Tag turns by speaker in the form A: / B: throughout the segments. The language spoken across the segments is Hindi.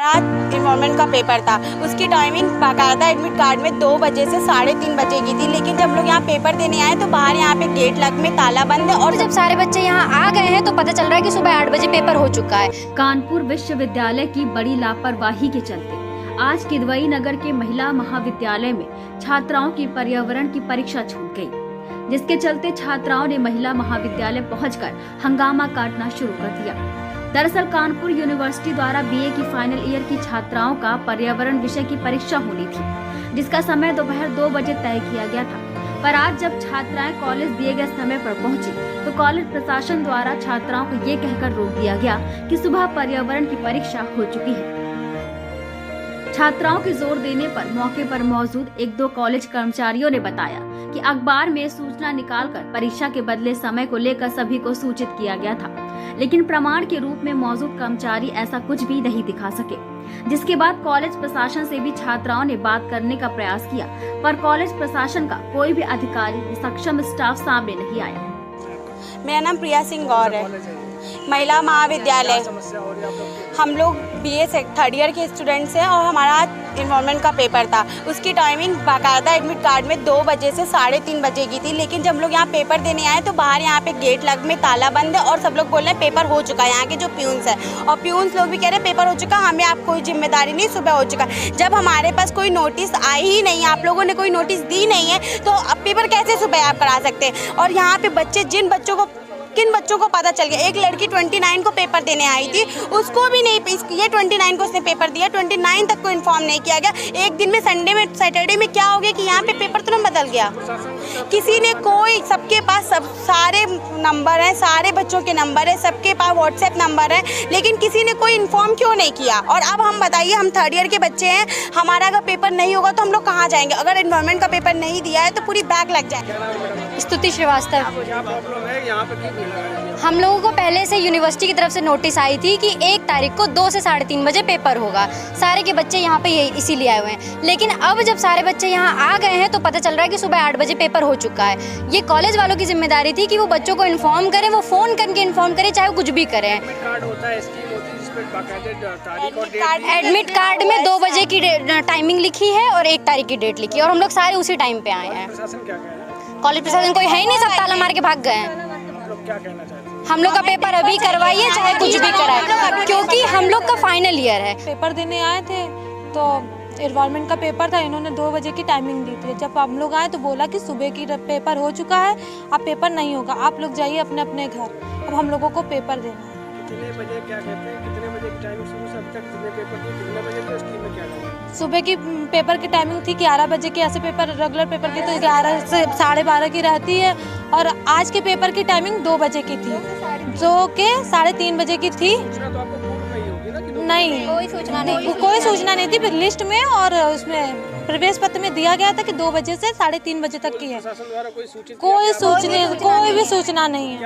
A: आज इन्वायरमेंट का पेपर था, उसकी टाइमिंग बाकायदा एडमिट कार्ड में 2 बजे से 3:30 बजे की थी, लेकिन जब लोग यहाँ पेपर देने आए तो बाहर यहाँ पे गेट लग में ताला बंद है। और
B: जब सारे बच्चे यहाँ आ गए हैं तो पता चल रहा है कि सुबह 8 बजे पेपर हो चुका है।
C: कानपुर विश्वविद्यालय की बड़ी लापरवाही के चलते आज किदवई नगर के महिला महाविद्यालय में छात्राओं की पर्यावरण की परीक्षा छूट गई, जिसके चलते छात्राओं ने महिला महाविद्यालय पहुंचकर हंगामा काटना शुरू कर दिया। दरअसल कानपुर यूनिवर्सिटी द्वारा बीए की फाइनल ईयर की छात्राओं का पर्यावरण विषय की परीक्षा होनी थी, जिसका समय दोपहर 2 बजे तय किया गया था। पर आज जब छात्राएं कॉलेज दिए गए समय पर पहुंची तो कॉलेज प्रशासन द्वारा छात्राओं को ये कहकर रोक दिया गया कि सुबह पर्यावरण की परीक्षा हो चुकी है। छात्राओं के जोर देने पर मौके पर मौजूद 1-2 कॉलेज कर्मचारियों ने बताया कि अखबार में सूचना निकालकर परीक्षा के बदले समय को लेकर सभी को सूचित किया गया था, लेकिन प्रमाण के रूप में मौजूद कर्मचारी ऐसा कुछ भी नहीं दिखा सके। जिसके बाद कॉलेज प्रशासन से भी छात्राओं ने बात करने का प्रयास किया, पर कॉलेज प्रशासन का कोई भी अधिकारी सक्षम स्टाफ सामने नहीं आया।
A: मेरा नाम प्रिया सिंह गौर है, महिला महाविद्यालय। हम लोग बीए 3rd ईयर के स्टूडेंट्स हैं और हमारा आज इन्वायरमेंट का पेपर था, उसकी टाइमिंग बाकायदा एडमिट कार्ड में 2 बजे से 3:30 बजे की थी, लेकिन जब लोग यहाँ पेपर देने आए तो बाहर यहाँ पे गेट लग में ताला बंद है और सब लोग बोल रहे हैं पेपर हो चुका है। यहाँ के जो प्यून्स है और प्यून्स लोग भी कह रहे हैं पेपर हो चुका, हमें आप कोई जिम्मेदारी नहीं, सुबह हो चुका। जब हमारे पास कोई नोटिस आई ही नहीं, आप लोगों ने कोई नोटिस दी नहीं है, तो अब पेपर कैसे सुबह आप करा सकते हैं। और यहाँ पे बच्चे किन बच्चों को पता चल गया, एक लड़की 29 को पेपर देने आई थी, उसको भी नहीं, ये 29 को उसने पेपर दिया, 29 तक को इन्फॉर्म नहीं किया गया। एक दिन में सैटरडे में क्या हो गया कि यहाँ पे पेपर तुरंत बदल गया। किसी ने कोई, सबके पास सारे नंबर हैं, सारे बच्चों के नंबर है, सबके पास व्हाट्सएप नंबर है, लेकिन किसी ने कोई इन्फॉर्म क्यों नहीं किया। और अब हम बताइए, हम 3rd ईयर के बच्चे हैं, हमारा अगर पेपर नहीं होगा तो हम लोग कहाँ जाएंगे। अगर एनवायरनमेंट का पेपर नहीं दिया है तो पूरी बैक लग जाए।
B: स्तुति श्रीवास्तव। हम लोगों को पहले से यूनिवर्सिटी की तरफ से नोटिस आई थी कि 1 तारीख को 2 से 3:30 बजे पेपर होगा। सारे के बच्चे यहाँ पे इसीलिए आए हुए हैं, लेकिन अब जब सारे बच्चे यहाँ आ गए हैं तो पता चल रहा है कि सुबह 8 बजे पेपर हो चुका है। ये कॉलेज वालों की जिम्मेदारी थी कि वो बच्चों को इन्फॉर्म करें, वो फ़ोन करके इन्फॉर्म करें, चाहे वो कुछ भी करें। एडमिट कार्ड में 2 बजे की टाइमिंग लिखी है और 1 तारीख की डेट लिखी है, और हम लोग सारे उसी टाइम पे आए हैं। कॉलेज प्रशासन कोई है ही नहीं, सब ताला मार के भाग गए हैं। हम लोग का पेपर अभी करवाइए, चाहे कुछ भी कराए, क्योंकि हम लोग का फाइनल ईयर है।
D: पेपर देने आए थे तो एनवायरनमेंट का पेपर था, इन्होंने 2 बजे की टाइमिंग दी थी। जब हम लोग आए तो बोला कि सुबह की पेपर हो चुका है, अब पेपर नहीं होगा, आप लोग जाइए अपने अपने घर। अब हम लोगों को पेपर देना है।
E: कितने बजे क्या कहते हैं, कितने बजे की टाइमिंग शुरू से अब तक कितने पेपर दिए, कितने बजे के स्कीम में क्या है?
D: सुबह की पेपर की टाइमिंग थी 11 बजे की, ऐसे पेपर रेगुलर पेपर की तो 11 से 12:30 की रहती है, और आज के पेपर की टाइमिंग 2 बजे की थी, जो कि 3:30 बजे की थी। नहीं, कोई सूचना नहीं थी लिस्ट में, और उसमें प्रवेश पत्र में दिया गया था कि 2 बजे से 3:30 बजे तक की है। कोई भी सूचना नहीं है।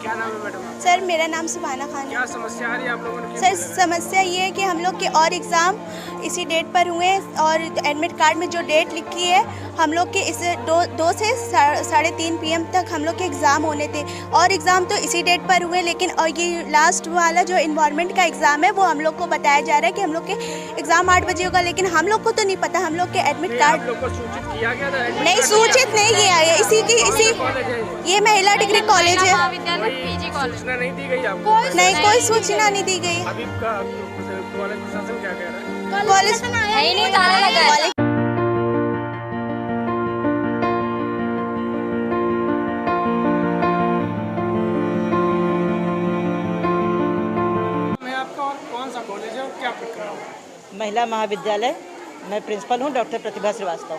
E: क्या नाम है मैडम?
A: सर मेरा नाम सुभाना खान है।
E: क्या समस्या आ रही है आप लोगों ने?
A: सर समस्या ये है कि हम लोग के और एग्ज़ाम इसी डेट पर हुए हैं, और एडमिट कार्ड में जो डेट लिखी है हम लोग के इसे 2 से 3:30 PM तक हम लोग के एग्ज़ाम होने थे, और एग्ज़ाम तो इसी डेट पर हुए, लेकिन और ये लास्ट वाला जो इन्वायरमेंट का एग्ज़ाम है वो हम लोग को बताया जा रहा है कि हम लोग के एग्ज़ाम 8 बजे होगा, लेकिन हम लोग को तो नहीं पता। हम लोग के एडमिट कार्ड
E: सूचित किया गया था?
A: नहीं, सूचित नहीं किया है। ये महिला डिग्री कॉलेज है।
E: सूचना नहीं दी गई आपको?
A: नहीं, कोई सूचना नहीं दी गई।
E: अभी कॉलेज प्रशासन क्या कह रहा है?
A: कॉलेज
B: है ही नहीं, ताला लगा है।
E: मैं आपका और कौन सा कॉलेज है और क्या प्रक्रिया है?
F: महिला महाविद्यालय, मैं प्रिंसिपल हूँ, डॉक्टर प्रतिभा श्रीवास्तव।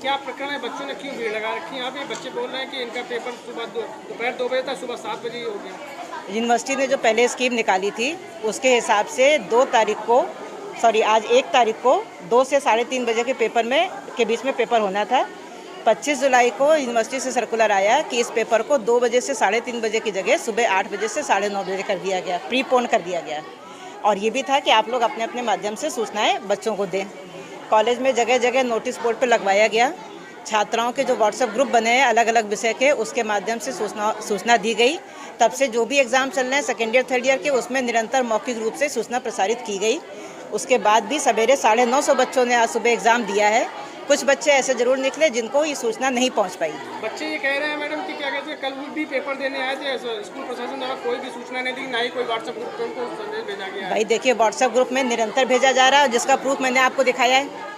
E: क्या प्रकरण है? बच्चों ने क्यों भीड़ लगा रखी है यहाँ पे? बच्चे बोल रहे हैं कि इनका पेपर सुबह दोपहर 2 बजे था, सुबह 7 बजे ही हो गया।
F: यूनिवर्सिटी ने जो पहले स्कीम निकाली थी उसके हिसाब से आज 1 तारीख को 2 से 3:30 बजे के बीच में पेपर होना था। 25 जुलाई को यूनिवर्सिटी से सर्कुलर आया कि इस पेपर को 2 बजे से 3:30 बजे की जगह सुबह 8 बजे से 9:30 बजे कर दिया गया, प्रीपोन कर दिया गया। और ये भी था कि आप लोग अपने अपने माध्यम से सूचनाएं बच्चों को दें। कॉलेज में जगह जगह नोटिस बोर्ड पर लगवाया गया। छात्राओं के जो व्हाट्सएप ग्रुप बने हैं अलग अलग विषय के, उसके माध्यम से सूचना दी गई। तब से जो भी एग्ज़ाम चल रहे हैं 2nd ईयर 3rd ईयर के, उसमें निरंतर मौखिक रूप से सूचना प्रसारित की गई। उसके बाद भी सवेरे 950 बच्चों ने आज सुबह एग्ज़ाम दिया है। कुछ बच्चे ऐसे जरूर निकले जिनको ये सूचना नहीं पहुंच पाई।
E: बच्चे ये कह रहे हैं मैडम कि क्या कहते हैं, कल भी पेपर देने आए थे, स्कूल प्रशासन द्वारा कोई भी सूचना नहीं दी, ना ही कोई व्हाट्सएप ग्रुप पे उनको संदेश भेजा गया है।
F: भाई देखिए, व्हाट्सएप ग्रुप में निरंतर भेजा जा रहा है, जिसका प्रूफ मैंने आपको दिखाया है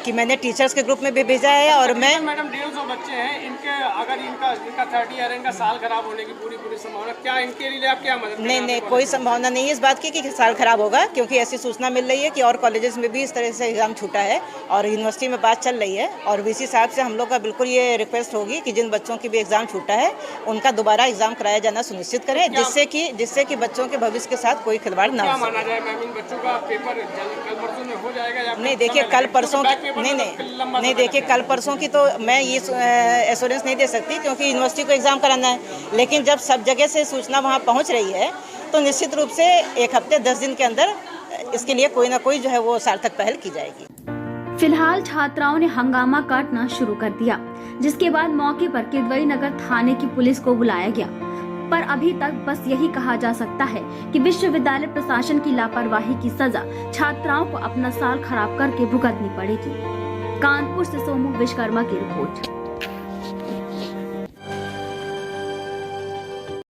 F: कि मैंने टीचर्स के ग्रुप में भी भेजा है। और मैं
E: मैडम 150 बच्चे हैं, इनके अगर इनका 30 ईयर इनका साल खराब होने की पूरी संभावना, क्या इनके लिए आप क्या मदद?
F: नहीं, कोई संभावना नहीं है इस बात की कि साल खराब होगा, क्योंकि ऐसी सूचना मिल रही है कि और कॉलेजेस में भी इस तरह से एग्जाम छूटा है और यूनिवर्सिटी में बात चल रही है। और वीसी साहब से हम लोग का बिल्कुल ये रिक्वेस्ट होगी कि जिन बच्चों की भी एग्जाम छूटा है उनका दोबारा एग्जाम कराया जाना सुनिश्चित करें, जिससे कि बच्चों के भविष्य के साथ कोई खिलवाड़ ना हो।
E: माना जाए मैम, इन बच्चों का पेपर कल परसों में हो जाएगा?
F: नहीं देखिए, कल परसों नहीं देखिए, कल परसों की तो मैं ये एश्योरेंस नहीं दे सकती, क्योंकि यूनिवर्सिटी को एग्ज़ाम कराना है। लेकिन जब सब जगह से सूचना वहाँ पहुँच रही है तो निश्चित रूप से 1 हफ्ते 10 दिन के अंदर इसके लिए कोई ना कोई जो है वो सार्थक पहल की जाएगी।
C: फिलहाल छात्राओं ने हंगामा काटना शुरू कर दिया, जिसके बाद मौके पर किदवई नगर थाने की पुलिस को बुलाया गया। पर अभी तक बस यही कहा जा सकता है कि विश्वविद्यालय प्रशासन की लापरवाही की सजा छात्राओं को अपना साल खराब करके भुगतनी पड़ेगी। कानपुर से सोमू विश्वकर्मा की रिपोर्ट।